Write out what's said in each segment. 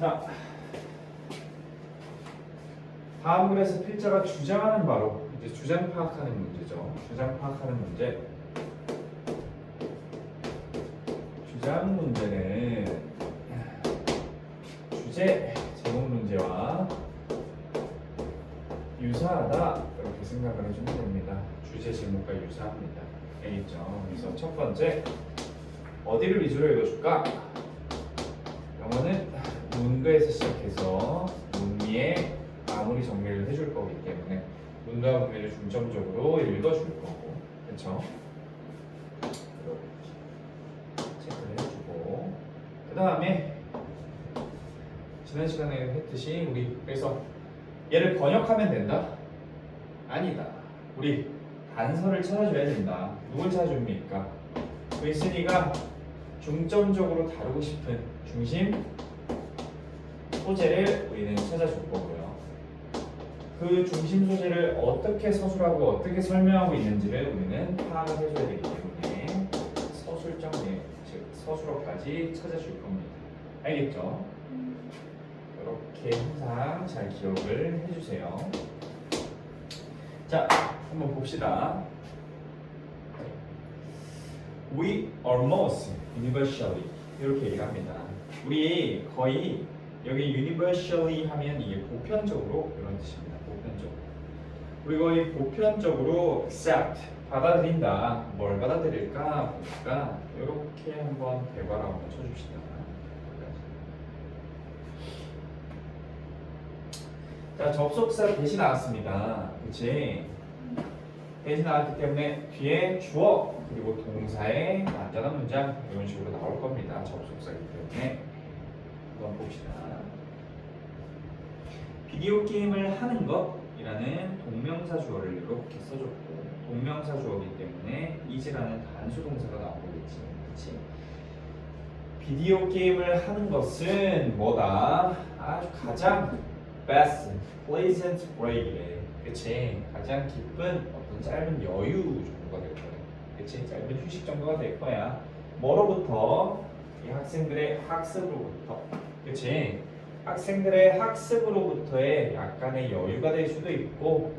자, 다음 글에서 필자가 주장하는 바로 이제 주장 파악하는 문제죠. 주장 파악하는 문제. 주장 문제는 주제 제목 문제와 유사하다 이렇게 생각을 해주면 됩니다. 주제 제목과 유사합니다. 알겠죠? 그래서 첫 번째 어디를 위주로 읽어줄까? 영어는 문도에서 시작해서 문미의 마무리 정리를 해줄 거기 때문에 문도와 문미를 중점적으로 읽어줄 거고, 그렇죠? 이렇게 체크를 해주고, 그 다음에 지난 시간에 했듯이 우리 그래서 얘를 번역하면 된다? 아니다. 우리 단서를 찾아줘야 된다. 누굴 찾아줍니까? 글쓴이가 중점적으로 다루고 싶은 중심 소재를 우리는 찾아줄 거고요. 그 중심 소재를 어떻게 서술하고 어떻게 설명하고 있는지를 우리는 파악을 해줘야 되기 때문에 서술적 즉 서술어까지 찾아줄 겁니다. 알겠죠? 이렇게 항상 잘 기억을 해주세요. 자, 한번 봅시다. We almost universally 이렇게 얘기합니다. 우리 거의 여기 universally 하면 이게 보편적으로 이런 뜻입니다. 보편적으로. 우리 거의 보편적으로 accept 받아들인다. 뭘 받아들일까 보니까 이렇게 한번 대괄호 한번 쳐줍시다. 자, 접속사 대신 나왔습니다. 그치? 대신 나왔기 때문에 뒤에 주어 그리고 동사의 완전한 문장 이런 식으로 나올 겁니다. 접속사이기 때문에 한번 봅시다. 비디오 게임을 하는 것이라는 동명사 주어를 이렇게 써줬고, 동명사 주어이기 때문에 is라는 단수 동사가 나오겠지, 그렇지? 비디오 게임을 하는 것은 뭐다? 아주 가장 best, pleasant break이래. 그치? 가장 기쁜 어떤 짧은 여유 정도가 될 거야. 그치? 짧은 휴식 정도가 될 거야. 뭐로부터? 이 학생들의 학습으로부터. 그치? 학생들의 학습으로부터의 약간의 여유가 될 수도 있고,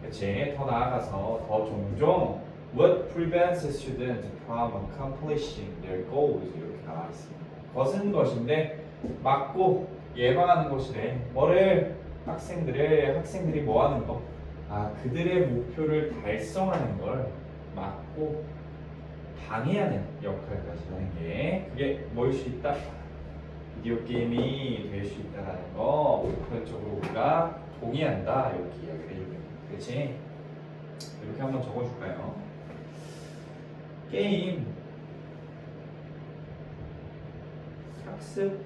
그치? 더 나아가서 더 종종 What prevents a student from accomplishing their goals? 이렇게 나와 있습니다. 것은 것인데 막고 예방하는 것이래. 뭐를? 학생들이 뭐 하는 거? 아, 그들의 목표를 달성하는 걸 막고 방해하는 역할까지 하는 게 그게 뭐일 수 있다? 비디오 게임이 될 수 있다라는 거 보편적으로 우리가 동의한다 이렇게 이야기를 해주면 그렇지? 이렇게 한번 적어줄까요? 게임 학습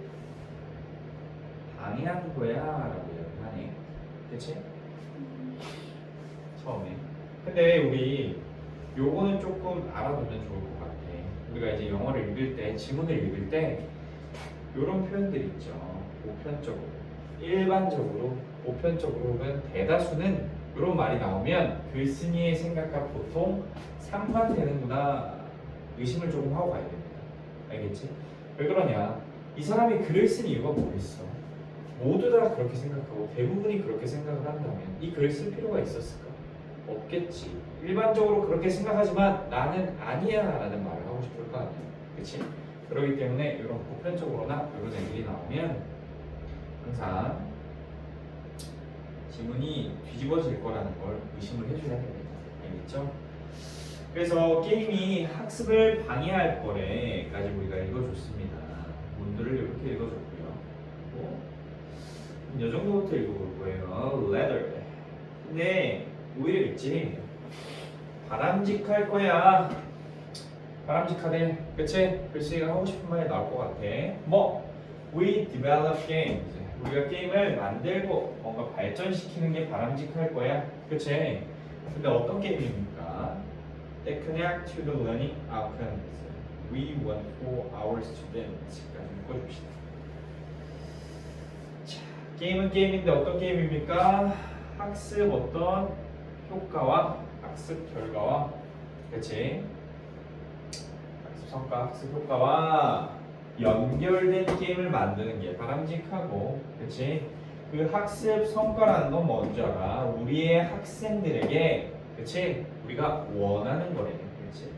방해하는 거야 라고 이야기를 하네. 그치? 처음에. 근데 우리 요거는 조금 알아두면 좋을 것 같아. 우리가 이제 영어를 읽을 때, 지문을 읽을 때 요런 표현들 있죠. 보편적으로, 일반적으로, 보편적으로는 대다수는 요런 말이 나오면 글쓴이의 생각과 보통 상반되는구나 의심을 조금 하고 가야 됩니다. 알겠지? 왜 그러냐? 이 사람이 글을 쓴 이유가 뭐겠어? 모두 다 그렇게 생각하고 대부분이 그렇게 생각을 한다면 이 글을 쓸 필요가 있었을까? 없겠지. 일반적으로 그렇게 생각하지만 나는 아니야 라는 말을 하고 싶을 거 아니야. 그치? 그렇기 때문에 이런 보편적으로나 이런 얘기가 나오면 항상 지문이 뒤집어질 거라는 걸 의심을 해줘야 됩니다. 알겠죠? 그래서 게임이 학습을 방해할 거래까지 우리가 읽어줬습니다. 문들을 이렇게 읽어줬고요. 이 정도부터 읽어볼 거예요. leather. 근데 오히려 있지. 바람직할 거야. 바람직하대. 그치? 글씨가 하고 싶은 말이 나올 것 같아. 뭐? We develop games. 우리가 게임을 만들고 뭔가 발전시키는 게 바람직할 거야. 그치? 근데 어떤 게임입니까? They connect to the learning outcomes. We want for our students. 까지 묶어줍시다. 게임은 게임인데 어떤 게임입니까? 학습 어떤 효과와 학습 결과와 그치? 학습 성과, 학습 효과와 연결된 게임을 만드는 게 바람직하고, 그치? 그 학습 성과라는 건 뭔지 알아? 우리의 학생들에게, 그치? 우리가 원하는 거래, 그치?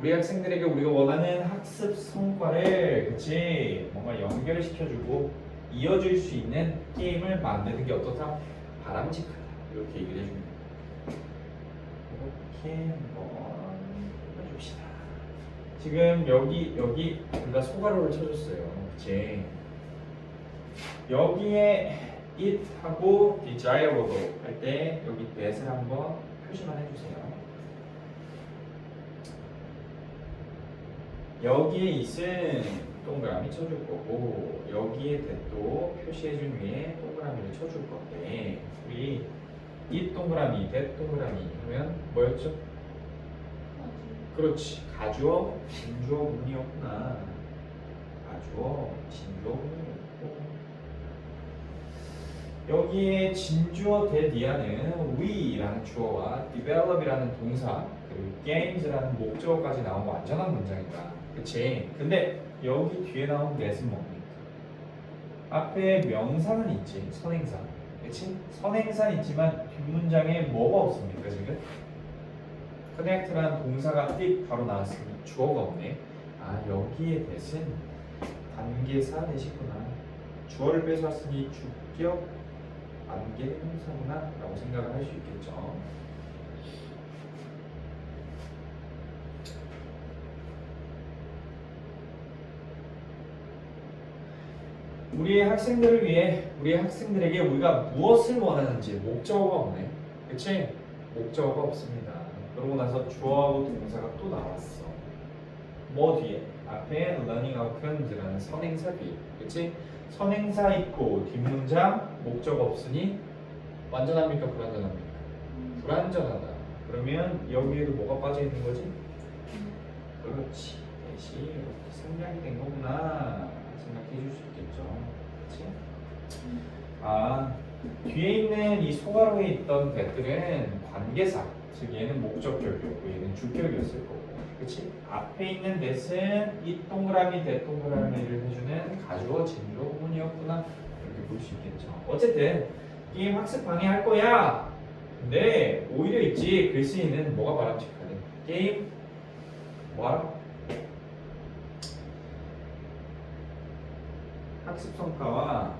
우리 학생들에게 우리가 원하는 학습 성과를, 그치? 뭔가 연결시켜주고 이어줄 수 있는 게임을 만드는 게 어떻다? 바람직하다. 이렇게 얘기를 해줍니다. 이렇게 한번 해줍시다. 지금 여기 우리가 소괄호를 쳐줬어요. 그치? 여기에 it하고 desirable 할 때 여기 that을 한번 표시만 해주세요. 여기에 it은 동그라미 쳐줄 거고 여기에 that도 표시해준 위에 동그라미를 쳐줄 건데 우리 it 동그라미, that 동그라미 하면 뭐였죠? 그렇지. 가주어, 진주어 문이었구나. 가주어, 진주어 문이었고 여기에 진주어 대디아는 we라는 주어와 develop이라는 동사 그리고 games라는 목적어까지 나온 완전한 문장이다. 그치? 근데 여기 뒤에 나온 that은 뭡니까? 앞에 명사는 있지. 선행사. 그치? 선행사는 있지만 뒷문장에 뭐가 없습니까 지금? connect라는 동사가 띡 바로 나왔으니 주어가 없네. 아 여기에 that은 관계사 대시구나. 주어를 뺏어왔으니 주격 관계대명사구나 라고 생각을 할 수 있겠죠. 우리의 학생들을 위해 우리 학생들에게 우리가 무엇을 원하는지 목적어가 없네. 그치? 목적어가 없습니다. 그러고 나서 주어하고 동사가 또 나왔어. 뭐 뒤에? 앞에 learning outcomes라는 선행사 뒤에. 그치? 선행사 있고 뒷문장 목적 없으니 완전합니까? 불완전합니까? 불완전하다. 그러면 여기에도 뭐가 빠져 있는 거지? 그렇지. 대시 이렇게 생략이 된 거구나 생각해 줄 수 있겠죠. 그렇지? 아 뒤에 있는 이 소괄호에 있던 배들은 관계사, 즉 얘는 목적격이었고 얘는 주격이었을 거고. 그치? 앞에 있는 that은 이 동그라미, 대 동그라미를 해주는 가주어, 진주어 부분이었구나 이렇게 볼 수 있겠죠. 어쨌든 게임 학습 방해할 거야. 근데 오히려 있지 글쓰기는 뭐가 바람직하대? 게임 뭐하라? 학습 성과와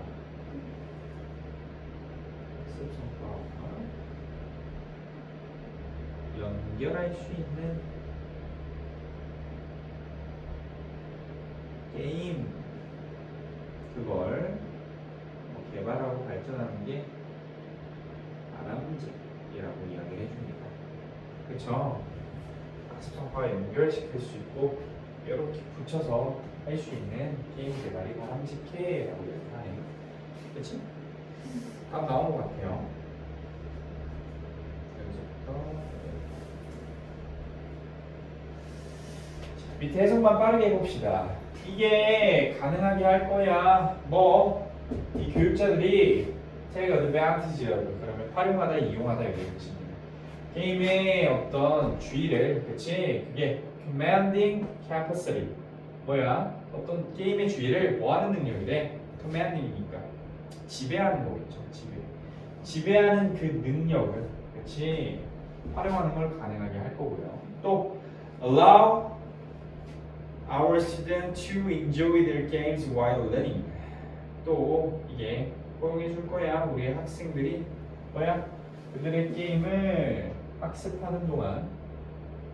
연결할 수 있는 게임 그걸 개발하고 발전하는 게 바람직이라고 이야기를 해줍니다. 그쵸? 학습 성과와 연결시킬 수 있고 이렇게 붙여서 할 수 있는 게임 개발이 바람직해 라고 이야기하네요. 그치? 답 나온 것 같아요. 여기서부터 밑에 해석만 빠르게 해봅시다. 이게 가능하게 할 거야. 이 교육자들이 take advantage of 그러면 활용하다, 이용하다 이렇게 붙입니다. 게임의 어떤 주의를, 그치? 그게 commanding capacity. 어떤 게임의 주의를 뭐하는 능력이래? commanding이니까 지배하는 거겠죠. 지배하는 그 능력을, 그치? 활용하는 걸 가능하게 할 거고요. 또 allow our students to enjoy their games while learning. 또 이게 허용해 줄 거야. 우리 학생들이 그들의 게임을 학습하는 동안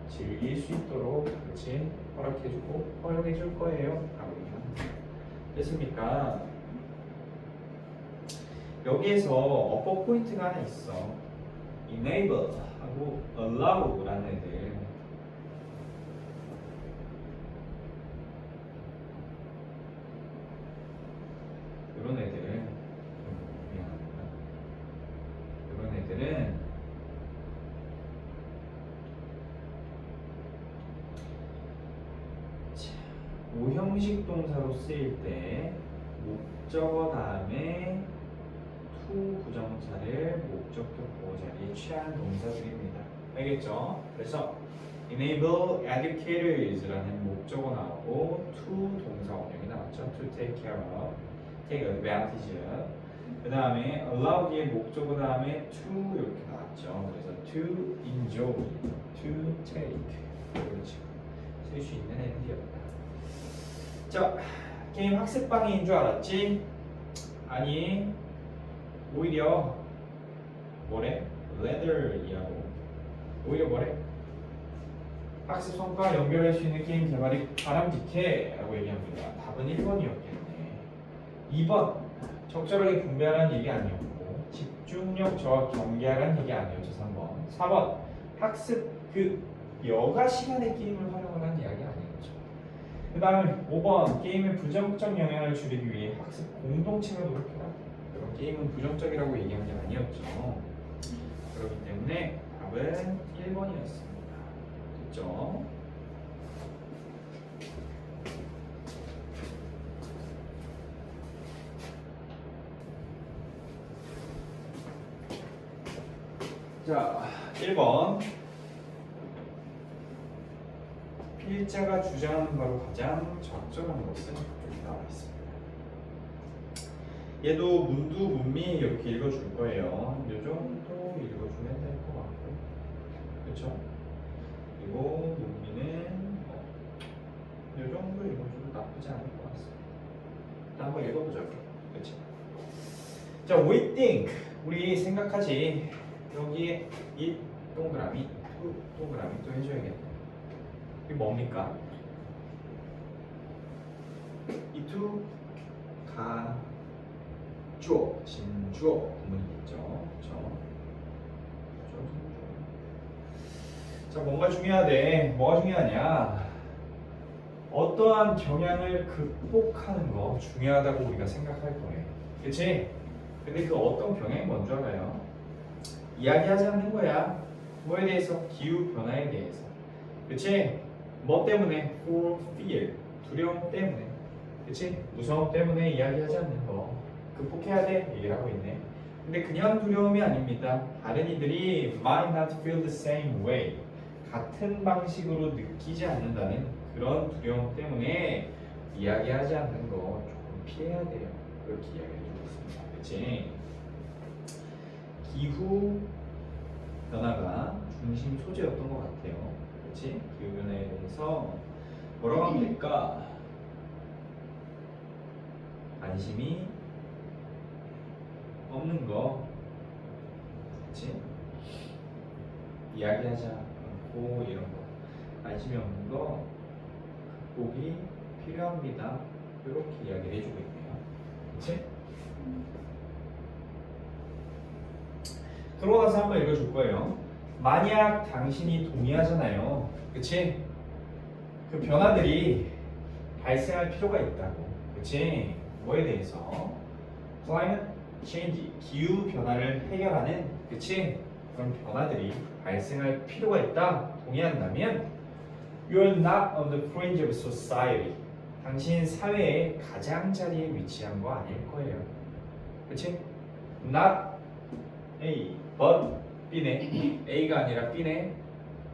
즐길 수 있도록 그렇지 허락해주고 허용해 줄 거예요. 라고 얘기합니다. 됐습니까? 여기에서 어법 포인트가 하나 있어. enable 하고 allow라는 애들. 이런 애들은 오형식 동사로 쓰일 때 목적어 다음에 to 부정사를 목적격 보호 자리에 취한 동사들입니다. 알겠죠? 그래서 enable educators라는 목적어 나오고 to 동사 원형이 나왔죠. to take care of, take advantage of. 그 다음에 allow 뒤에 목적어 다음에 to 이렇게 나왔죠. 그래서 to enjoy, to take 이렇게 쓸 수 있는 NP였다. 자, 게임 학습방해인 줄 알았지? 아니, 오히려 뭐래? leather이라고. 오히려 뭐래? 학습 성과 연결할 수 있는 게임 개발이 바람직해 라고 얘기합니다. 답은 1번이었겠네. 2번 적절하게 분배하라는 얘기 아니었고 집중력 저하 경계하라는 얘기 아니었죠. 3번 4번 학습 그 여가 시간에 게임을 활용하라는 이야기 아니었죠. 그 다음에 5번 게임의 부정적 영향을 줄이기 위해 학습 공동체가 노력해라. 그럼 게임은 부정적이라고 얘기한 게 아니었죠. 그렇기 때문에 답은 1번이었습니다. 됐죠? 자, 1번 필자가 주장하는 바로 가장 적절한 것은 여기 나와 있습니다. 얘도 문두 문미 이렇게 읽어줄 거예요. 이 정도 읽어주면 될 것 같고, 그렇죠? 그리고 문미는 이 정도 읽어줘도 나쁘지 않을 것 같습니다. 일단 한번 읽어보자고요. 그렇죠? 자, we think 우리 생각하지. 여기에 이 동그라미, 동그라미 또 해줘야겠네. 이게 뭡니까? 이투 가주어, 진주어 구문이겠죠. 그렇죠? 자, 뭔가 중요하대. 뭐가 중요하냐? 어떠한 경향을 극복하는 거 중요하다고 우리가 생각할 거예요. 그치? 근데 그 어떤 경향이 뭔지 알아요? 이야기하지 않는 거야. 뭐에 대해서? 기후 변화에 대해서. 그치? 뭐 때문에? For fear. 두려움 때문에. 그치? 무서움 때문에 이야기하지 않는 거. 극복해야 돼. 얘기를 하고 있네. 근데 그냥 두려움이 아닙니다. 다른 이들이 might not feel the same way. 같은 방식으로 느끼지 않는다는 그런 두려움 때문에 이야기하지 않는 거 조금 피해야 돼요. 그렇게 이야기해주고 있습니다. 그치? 기후 변화가 중심 소재였던 것 같아요. 그렇지? 기후 변화에 대해서 뭐라고 하면 될까? 관심이 없는 거, 그렇지? 이야기하지 않고 이런 거, 관심이 없는 거 극복이 필요합니다. 이렇게 이야기를 해주고 있네요. 그렇지? 그러고 나서 한번 읽어줄 거예요. 만약 당신이 동의하잖아요. 그치? 그 변화들이 발생할 필요가 있다고. 그치? 뭐에 대해서? Climate change, 기후 변화를 해결하는, 그치? 그런 변화들이 발생할 필요가 있다. 동의한다면 You're not on the fringe of society. 당신 사회의 가장자리에 위치한 거 아닐 거예요. 그치? Not A, but B네. A가 아니라 B네.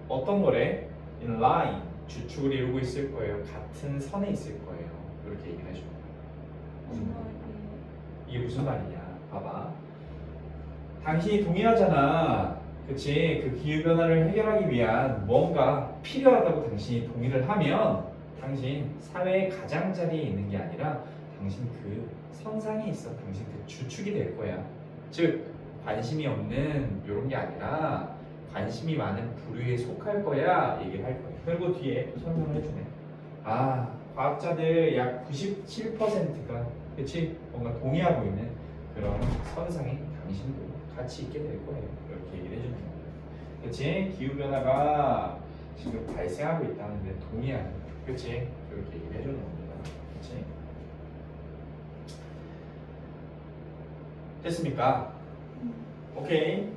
어떤 거래? In line, 주축을 이루고 있을 거예요. 같은 선에 있을 거예요. 이렇게 얘기를 해줍니다. 이게 무슨 말이냐? 봐봐. 당신이 동의하잖아. 그치? 그 기후변화를 해결하기 위한 뭔가 필요하다고 당신이 동의를 하면 당신 사회의 가장자리에 있는 게 아니라 당신 그 선상에 있어. 당신 그 주축이 될 거야. 즉 관심이 없는 이런 게 아니라 관심이 많은 부류에 속할 거야 얘기를 할 거예요. 그리고 뒤에 또 설명을 해주네. 아, 과학자들 약 97%가 그치? 뭔가 동의하고 있는 그런 선상에 당신도 같이 있게 될 거예요. 이렇게 얘기를 해주는 거예요. 그치? 기후변화가 지금 발생하고 있다는데 동의하는 거예요. 그치? 이렇게 얘기를 해주는 겁니다. 그치? 됐습니까? 오케이.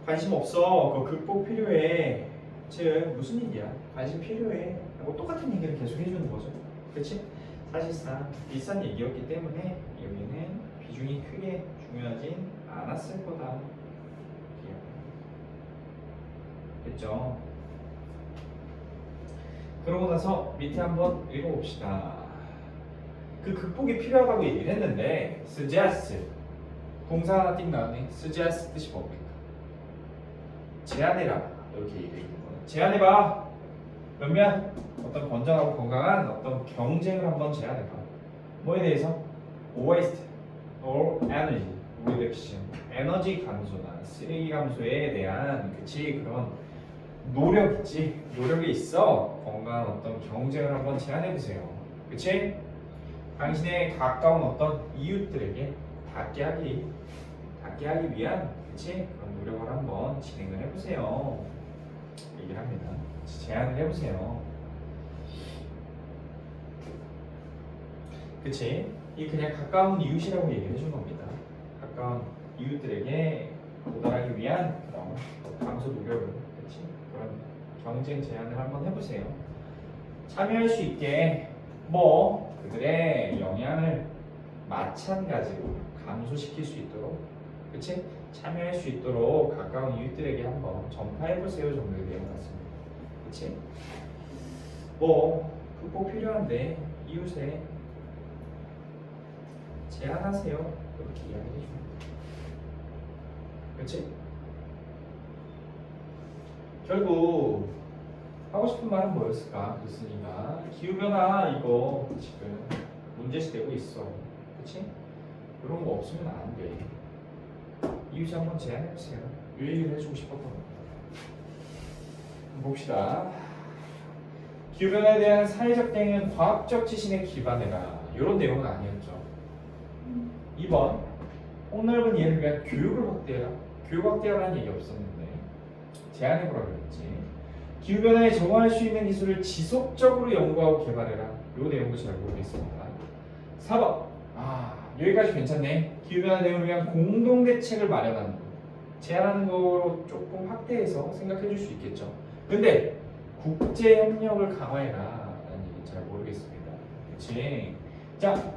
관심 없어. 그거 극복 필요해. 즉 무슨 얘기야? 관심 필요해. 뭐 똑같은 얘기를 계속 해주는 거죠. 그렇지? 사실상 비슷한 얘기였기 때문에 여기는 비중이 크게 중요하진 않았을 거다. 됐죠? 그러고 나서 밑에 한번 읽어봅시다. 그 극복이 필요하다고 얘기를 했는데 suggest 동사 하나 띵 나왔네. suggest 뜻이 뭡니까? 제안해라 이렇게 얘기해 주는 거예요. 제안해봐. 그러면 어떤 건전하고 건강한 어떤 경쟁을 한번 제안해봐. 뭐에 대해서? waste or energy reduction 에너지 감소나 쓰레기 감소에 대한 그치 그런 노력 있지 노력이 있어 건강한 어떤 경쟁을 한번 제안해 보세요. 그치? 당신의 가까운 어떤 이웃들에게 닿게 하기 위한 그치? 그런 노력을 한번 진행을 해보세요. 얘기를 합니다. 제안을 해보세요. 그치? 이 그냥 가까운 이웃이라고 얘기를 해준 겁니다. 가까운 이웃들에게 도달하기 위한 그런 감소 노력을 그치? 그런 경쟁 제안을 한번 해보세요. 참여할 수 있게 뭐 그들의 영향을 마찬가지로 감소시킬 수 있도록 그치? 참여할 수 있도록 가까운 이웃들에게 한번 전파해보세요 정도의 내용 같습니다. 그치? 뭐 극복 필요한데 이웃에 제안하세요 그렇게 이야기해 줍니다. 그치? 결국 하고 싶은 말은 뭐였을까? 그랬으니까 기후변화 이거 지금 문제시되고 있어. 그치? 그런 거 없으면 안 돼. 이웃이 한번 제안해보세요. 이 얘기를 해주고 싶었던 겁니다. 봅시다. 기후변화에 대한 사회적 대응은 과학적 지식에 기반해라. 이런 내용은 아니었죠. 2번 폭넓은 이해를 위한 교육을 확대해라. 교육 확대하라는 얘기 없었는데 제안해보라 그랬지. 기후변화에 적응할 수 있는 기술을 지속적으로 연구하고 개발해라. 이 내용도 잘 모르겠습니다. 4번 여기까지 괜찮네. 기후변화 대응을 위한 공동대책을 마련하는 거. 제안하는 거로 조금 확대해서 생각해 줄 수 있겠죠. 근데 국제협력을 강화해라 라는 얘기 잘 모르겠습니다. 그치? 자,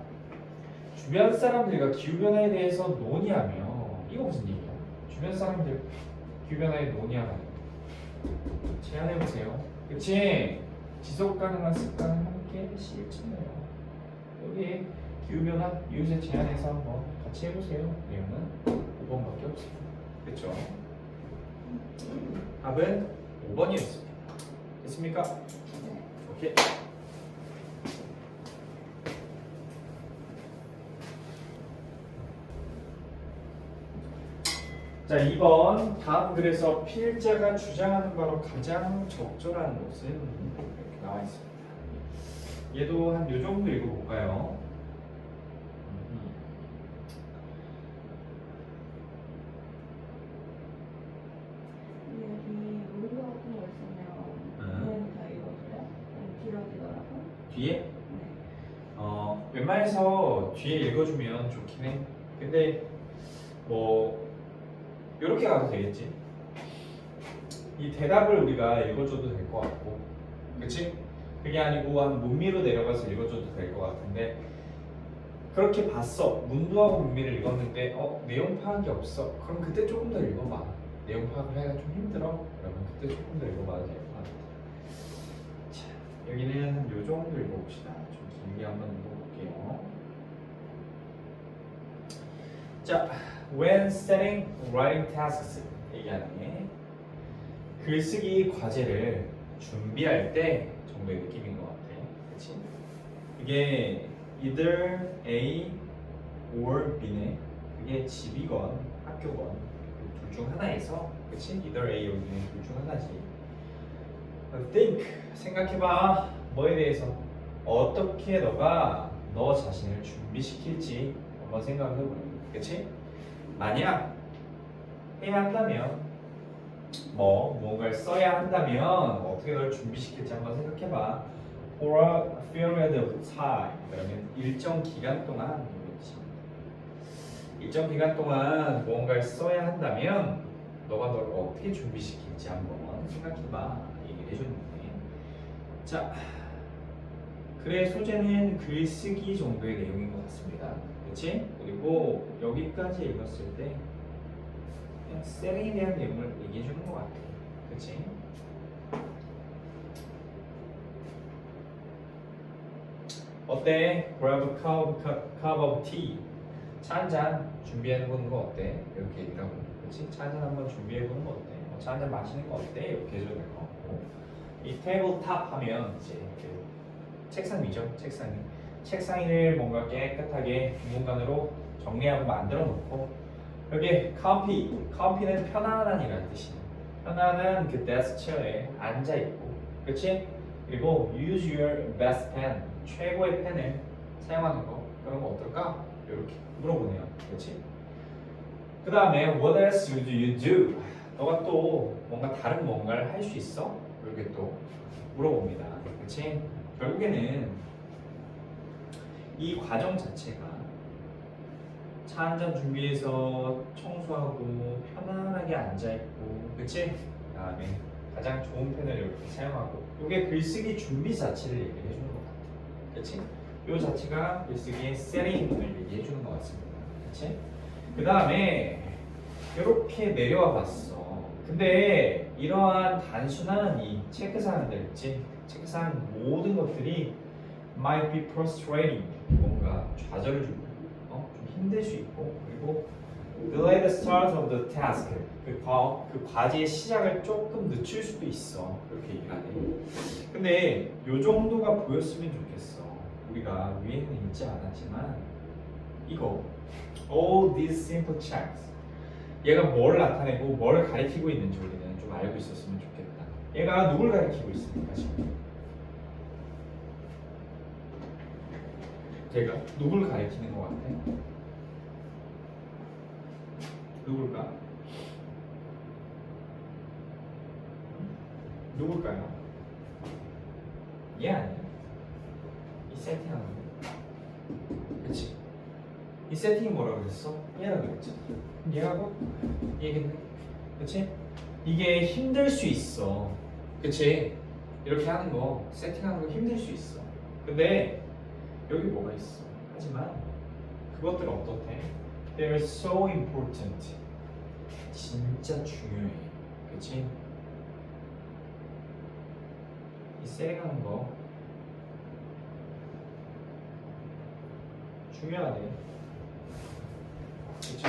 주변 사람들과 기후변화에 대해서 논의하며 이거 무슨 얘기야? 주변 사람들 기후변화에 논의하는 제안해보세요. 그치? 지속가능한 습관을 함께 실천해요. 여기 기후변화 이웃에 제안해서 한번 같이 해보세요. 내용은 5번밖에 없습니다. 그쵸? 답은 5번이었습니다. 됐습니까? 네. 오케이. 자, 2번 다음 글에서 필자가 주장하는 바로 가장 적절한 것은 이렇게 나와 있습니다. 얘도 한 요 정도 읽어볼까요? 여기 문구 같은 거 있으면 그냥 다 읽어줘요? 길어지더라고. 뒤에? 네. 웬만해서 뒤에 읽어주면 좋긴 해. 근데 뭐 이렇게 가도 되겠지. 이 대답을 우리가 읽어줘도 될 것 같고, 그치? 그게 아니고 한 문미로 내려가서 읽어줘도 될 것 같은데 그렇게 봤어. 문도하고 문미를 읽었는데 내용 파악이 없어. 그럼 그때 조금 더 읽어봐. 내용 파악을 하기가 좀 힘들어. 그러면 그때 조금 더 읽어봐도 될 것 같아. 자, 여기는 한 요 정도 읽어봅시다. 좀 길게 한번 읽어볼게요. 자, when setting writing tasks 얘기하는 글쓰기 과제를 준비할 때 정도의 느낌인 것 같아. 그치? 이게 either A or B네. 그게 집이건 학교건 둘 중 하나에서 그치? either A or B는 둘 중 하나지. think 생각해봐. 뭐에 대해서 어떻게 너가 너 자신을 준비시킬지 한번 생각을 해보는 거야. 그치? 만약 해야 한다면 뭔가를 써야 한다면 어떻게 널 준비시킬지 한번 생각해봐. For a period of time 그러면 일정 기간 동안 일정 기간 동안 무언가를 써야 한다면 너가 널 어떻게 준비시킬지 한번 생각해봐. 얘기를 해줬는데 자, 글의 소재는 글쓰기 정도의 내용인 것 같습니다. 그렇지? 그리고 여기까지 읽었을 때 그냥 셀링에 대한 내용을 얘기해 주는 것 같아. 그렇지? 어때? Grab a cup of tea. 차 한 잔 준비해보는 거 어때? 이렇게 얘기를 하고, 그렇지? 차 한 잔 한번 준비해보는 거 어때? 차 한 잔 마시는 거 어때? 이렇게 해줘야 될 것 같고, 이 테이블탑 하면 이제 그 책상 위죠, 책상 위를 뭔가 깨끗하게 공간으로 정리하고 만들어 놓고, 여기 comfy는 편안한이라는 뜻이에요. 편안한 그 데스크 체어에 앉아 있고, 그렇지? 그리고 use your best pen, 최고의 펜을 사용하는 거. 그런 거 어떨까? 이렇게 물어보네요. 그렇지? 그 다음에 what else do you do? 너가 또 뭔가 다른 뭔가를 할 수 있어? 이렇게 또 물어봅니다. 그렇지? 결국에는 이 과정 자체가 차 한 잔 준비해서 청소하고 편안하게 앉아있고, 그치? 그 다음에 가장 좋은 펜을 이렇게 사용하고, 이게 글쓰기 준비 자체를 얘기해 주는 것 같아. 그치? 이 자체가 글쓰기의 세팅을 얘기해 주는 것 같습니다. 그치? 그 다음에 이렇게 내려와 봤어. 근데 이러한 단순한 이 체크사항들 있지? 체크사항 모든 것들이 might be frustrating, 뭔가 좌절을 주고 좀 힘들 수 있고, 그리고 delay the start of the task, 그 과제의 시작을 조금 늦출 수도 있어. 그렇게 얘기를 하네. 근데 요 정도가 보였으면 좋겠어. 우리가 위에는 읽지 않았지만 이거 all these simple checks, 얘가 뭘 나타내고 뭘 가리키고 있는지 우리는 좀 알고 있었으면 좋겠다. 얘가 누굴 가리키고 있습니까 지금? 걔가 누굴 가리키는 것 같아? 누굴까? 누굴까요? 얘 아니야? 이 세팅하는 거. 그치? 이 세팅이 뭐라고 그랬어? 얘라고 그랬잖아. 얘하고 얘겠네. 그치? 이게 힘들 수 있어. 그치? 이렇게 하는 거, 세팅하는 거 힘들 수 있어. 근데 여기 뭐가 있어? 하지만 그것들은 어떻대? They're so important. 진짜 중요해. 그치? 이 세팅하는 거 중요하네. 그쵸?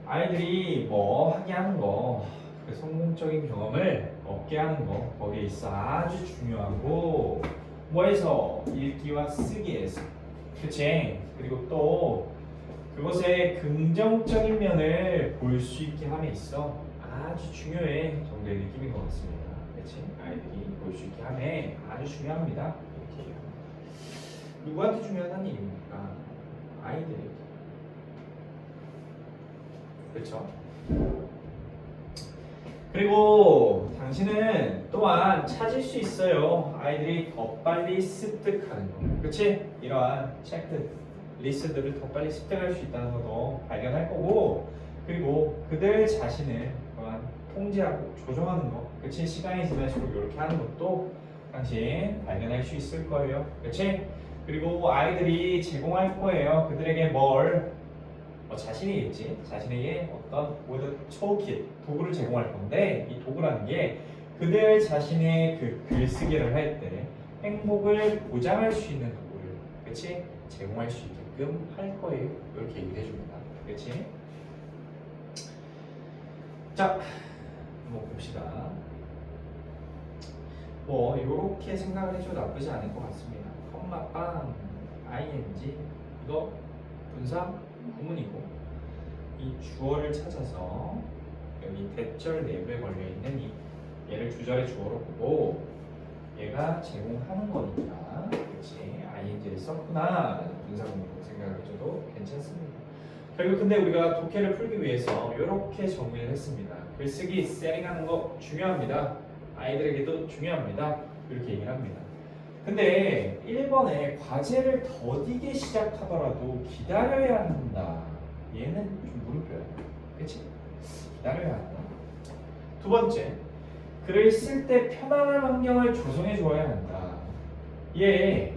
아이들이 뭐 하게 하는 거, 그 성공적인 경험을 얻게 하는 거, 거기에 있어 아주 중요하고, 뭐에서? 읽기와 쓰기에서. 그치? 그리고 또 그것의 긍정적인 면을 볼 수 있게 함에 있어 아주 중요해 정도의 느낌인 것 같습니다. 그치? 아이들이 볼 수 있게 함에 아주 중요합니다. 이렇게 얘기합니다. 누구한테 중요한 일입니까? 아이들에게. 그렇죠? 그리고 당신은 또한 찾을 수 있어요. 아이들이 더 빨리 습득하는 거. 그렇지? 이러한 체크 리스트들을 더 빨리 습득할 수 있다는 것도 발견할 거고, 그리고 그들 자신을 또한 통제하고 조정하는 거. 그렇지? 시간이 지날수록 이렇게 하는 것도 당신 발견할 수 있을 거예요. 그렇지? 그리고 아이들이 제공할 거예요. 그들에게 뭘? 자신이겠지. 자신에게 어떤 툴킷, 도구를 제공할 건데, 이 도구라는 게 그들 자신의 그 글쓰기를 할 때 행복을 보장할 수 있는 도구를, 그렇지? 제공할 수 있게끔 할 거예요. 이렇게 얘기를 해줍니다. 그렇지? 자, 한번 봅시다. 뭐 이렇게 생각을 해줘도 나쁘지 않을 것 같습니다. 컴마 빵, ing 이거 분사 구문이고, 이 주어를 찾아서 여기 대절 내부에 걸려있는 이 얘를 주절의 주어로 보고 얘가 제공하는 거니까, 그렇지? ing를 썼구나 라는 분사 구문으로 생각을 해줘도 괜찮습니다. 결국 근데 우리가 독해를 풀기 위해서 이렇게 정리를 했습니다. 글쓰기 세팅하는 거 중요합니다. 아이들에게도 중요합니다. 이렇게 얘기를 합니다. 근데 1번에 과제를 더디게 시작하더라도 기다려야 한다. 얘는 좀 물음표야. 그치? 기다려야 한다. 두 번째, 글을 쓸 때 편안한 환경을 조성해 줘야 한다. 얘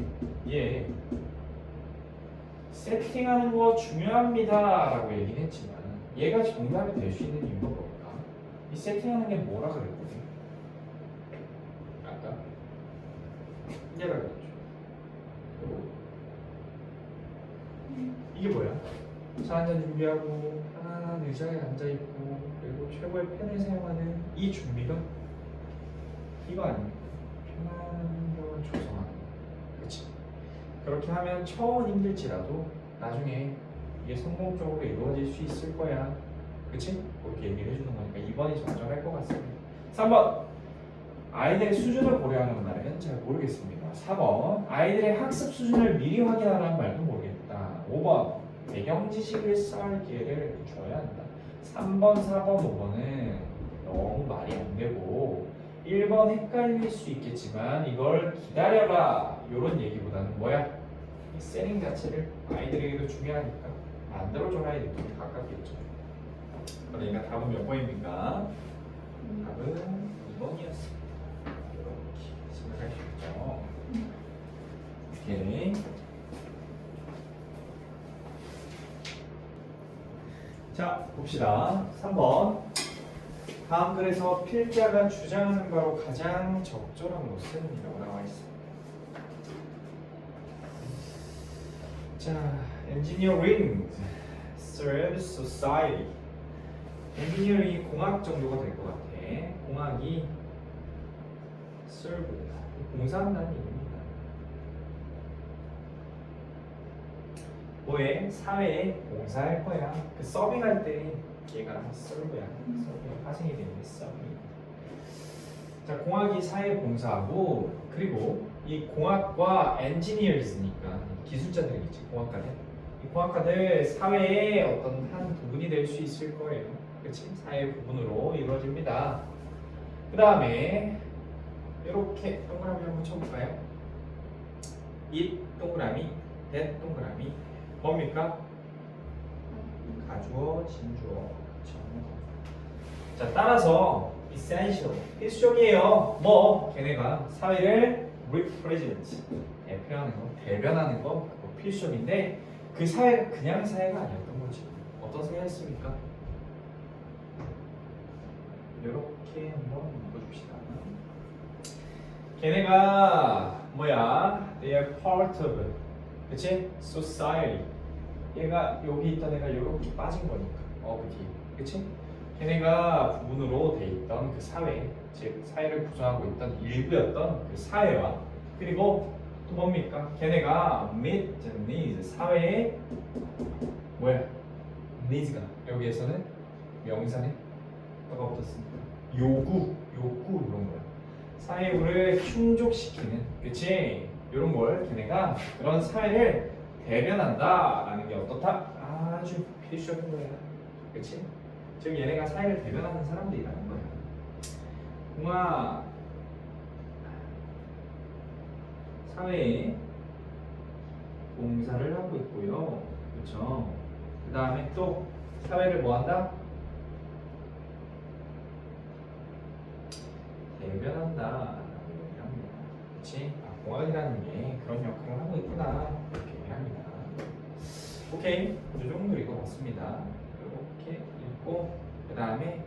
세팅하는 거 중요합니다 라고 얘기는 했지만 얘가 정답이 될 수 있는 이유가 뭘까? 이 세팅하는 게 뭐라 그랬거든? 아까 얘가 그렇죠. 이게 뭐야? 차 한잔 준비하고 편안한 의자에 앉아있고 그리고 최고의 펜을 사용하는 이 준비가 이거 아닙니까? 편안한 걸 조성하는 거. 그치? 그렇게 하면 처음은 힘들지라도 나중에 이게 성공적으로 이루어질 수 있을 거야. 그치? 그렇게 얘기를 해주는 거니까 2번이 적절할 것 같습니다. 3번 아이들의 수준을 고려하는 말은 잘 모르겠습니다. 4번 아이들의 학습 수준을 미리 확인하라는 말도 모르겠다. 5번 배경 지식을 쌓을 기회를 줘야 한다. 3번, 4번, 5번은 너무 말이 안 되고 1번 헷갈릴 수 있겠지만 이걸 기다려라 이런 얘기보다는 뭐야? 이 세팅 자체를 아이들에게도 중요하니까 만들어줘라 이렇게 가깝겠죠. 그러니까 답은 몇 번입니까? 답은 2번이었습니다. 이렇게 생각할 수 있죠. 오케이. 자, 봅시다. 3번. 다음 글에서 필자가 주장하는 바로 가장 적절한 것은 이라고 나와 있습니다. 자, engineering serves society. 엔지니어링이 공학 정도가 될 것 같아. 공학이 serve, 봉사한다는 얘기입니다. 뭐에? 사회에 봉사할 거야. 그 서빙할 때 얘가 serve야. 서빙, 파생이 되는 게 서빙. 자, 공학이 사회에 봉사하고 그리고 이 공학과 engineers니까 기술자들이겠지. 공학과들. 이 공학과들 사회의 어떤 한 부분이 될 수 있을 거예요. 그렇지? 사회 부분으로 이루어집니다. 그 다음에 이렇게 동그라미 한번 쳐볼까요? 이 동그라미, 대 동그라미 뭡니까? 가주어, 진주어. 그렇죠? 자, 따라서 essential 필수적이에요. 뭐 걔네가 사회를 represent 대변하는 거 그거 필수적인데 그 사회가 그냥 사회가 아니었던 거지. 어떤 사회였습니까? 이렇게 한번 묶어줍시다. 걔네가 뭐야? They are part of, 그치? Society. 얘가 여기 있던 애가 이렇게 빠진 거니까. 뒤에, 그치? 걔네가 부분으로 돼 있던 그 사회, 즉 사회를 구성하고 있던 일부였던 그 사회와 그리고 또 뭡니까? 걔네가 meet the needs, 사회의 뭐야? needs가 여기에서는 명사네. 뭐가 붙었습니까? 요구 이런 거야. 사회부를 충족시키는, 그치? 이런 걸 걔네가 그런 사회를 대변한다라는 게 어떻다? 아주 필수적인 거야. 그치? 즉 얘네가 사회를 대변하는 사람들이라는 거야. 공학 사회에 봉사를 하고 있고요. 그렇죠? 그 다음에 또 사회를 뭐 한다? 대변한다. 그렇지? 공학이라는 게 그런 역할을 하고 있구나. 이렇게 얘기합니다. 오케이, 이 정도 읽어봤습니다. 이렇게 읽고 그 다음에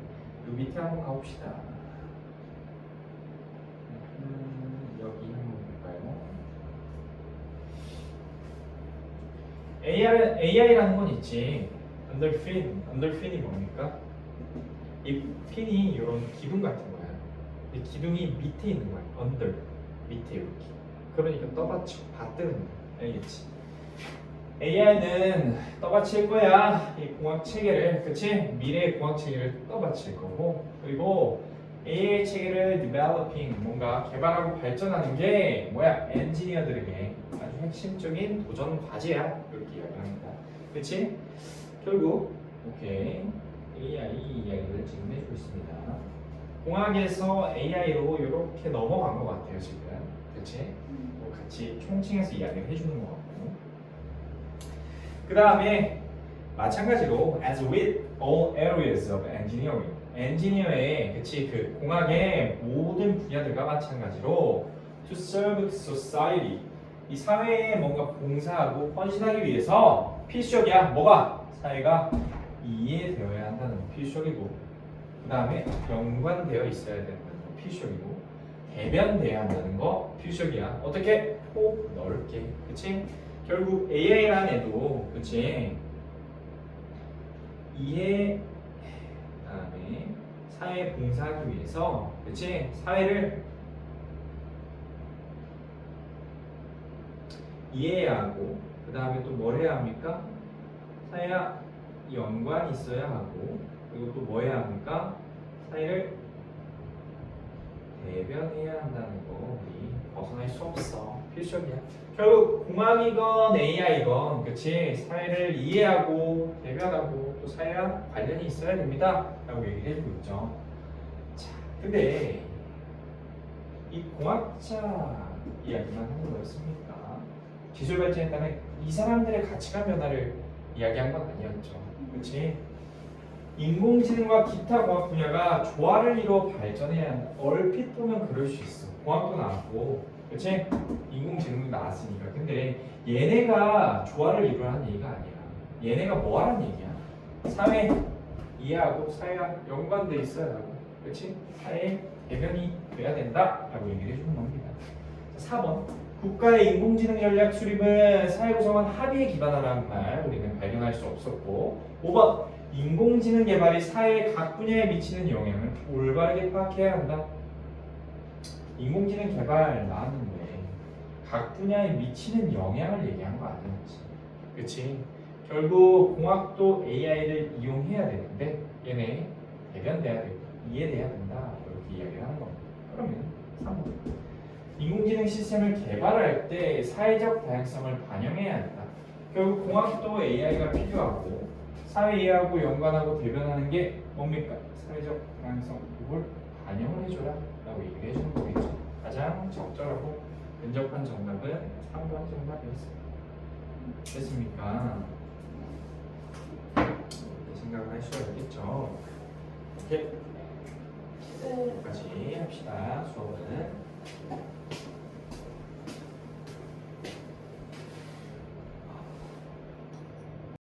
요 밑에 한번 가봅시다. 여기 한번 볼까요? AI라는 건 있지. underfin이 뭡니까? 이 핀이 이런 기둥 같은 거야. 이 기둥이 밑에 있는 거야. under 밑에 이렇게. 그러니까 떠받치고 받드는 거야. 알겠지? AI는 떠받칠 거야. 이 공학 체계를, 그치? 미래의 공학 체계를 떠받칠 거고, 그리고 AI 체계를 developing, 뭔가 개발하고 발전하는 게 뭐야? 엔지니어들에게 아주 핵심적인 도전 과제야. 이렇게 이야기합니다. 그치? 결국 오케이 AI 이야기를 지금 해주고 있습니다. 공학에서 AI로 이렇게 넘어간 것 같아요 지금. 그치? 같이 총칭해서 이야기를 해주는 것 같고, 그 다음에 마찬가지로 as with all areas of engineering, 엔지니어의 그치 그 공학의 모든 분야들과 마찬가지로 to serve society, 이 사회에 뭔가 봉사하고 헌신하기 위해서 필수적이야. 뭐가? 사회가 이해되어야 한다는 거 필수적이고, 그 다음에 연관되어 있어야 된다는 거 필수적이고, 대변돼야 한다는 거 필수적이야. 어떻게? 폭 넓게. 그치? 결국 AI라는 애도 그치? 이해 그다음에 사회 봉사하기 위해서 그치? 사회를 이해해야 하고 그 다음에 또 뭘 해야 합니까? 사회와 연관이 있어야 하고 그리고 또 뭐 해야 합니까? 사회를 대변해야 한다는 거 우리 벗어날 수 없어. 필수적이야. 결국 공학이건 AI건 그치? 사회를 이해하고 대변하고 또 사회와 관련이 있어야 됩니다 라고 얘기를 해주고 있죠. 자, 근데 이 공학자 이야기만 하는 거였습니까? 기술 발전에 따른 이 사람들의 가치관 변화를 이야기한 건 아니었죠. 그치? 인공지능과 기타 공학 분야가 조화를 이루어 발전해야 한다. 얼핏 보면 그럴 수 있어. 공학도 나왔고, 그치? 인공지능도 나왔으니까. 근데 얘네가 조화를 이루어 하는 얘기가 아니야. 얘네가 뭐 하라는 얘기야? 사회 이해하고 사회와 연관돼 있어야 하고, 그치? 사회 대변이 돼야 된다. 라고 얘기를 해주는 겁니다. 4번. 국가의 인공지능 전략 수립은 사회 구성원 합의에 기반하라는 말 우리는 발견할 수 없었고 5번 인공지능 개발이 사회 각 분야에 미치는 영향을 올바르게 파악해야 한다. 인공지능 개발 나왔는데 각 분야에 미치는 영향을 얘기한 거 아니었지. 그치? 결국 공학도 AI를 이용해야 되는데 얘네 대변돼야 되고 이해돼야 된다. 이렇게 이야기를 하는 겁니다. 그러면 3번 인공지능 시스템을 개발할 때 사회적 다양성을 반영해야 한다. 결국 공학도 AI가 필요하고 사회 이해하고 연관하고 대변하는 게 뭡니까? 사회적 다양성 부분을 반영을 해줘라 라고 얘기를 해주는 거겠죠. 가장 적절하고 근접한 정답은 3번 정답이었습니다. 됐습니까? 이렇게 생각을 할 수가 있겠죠. 이렇게 여기까지 합시다. 수업은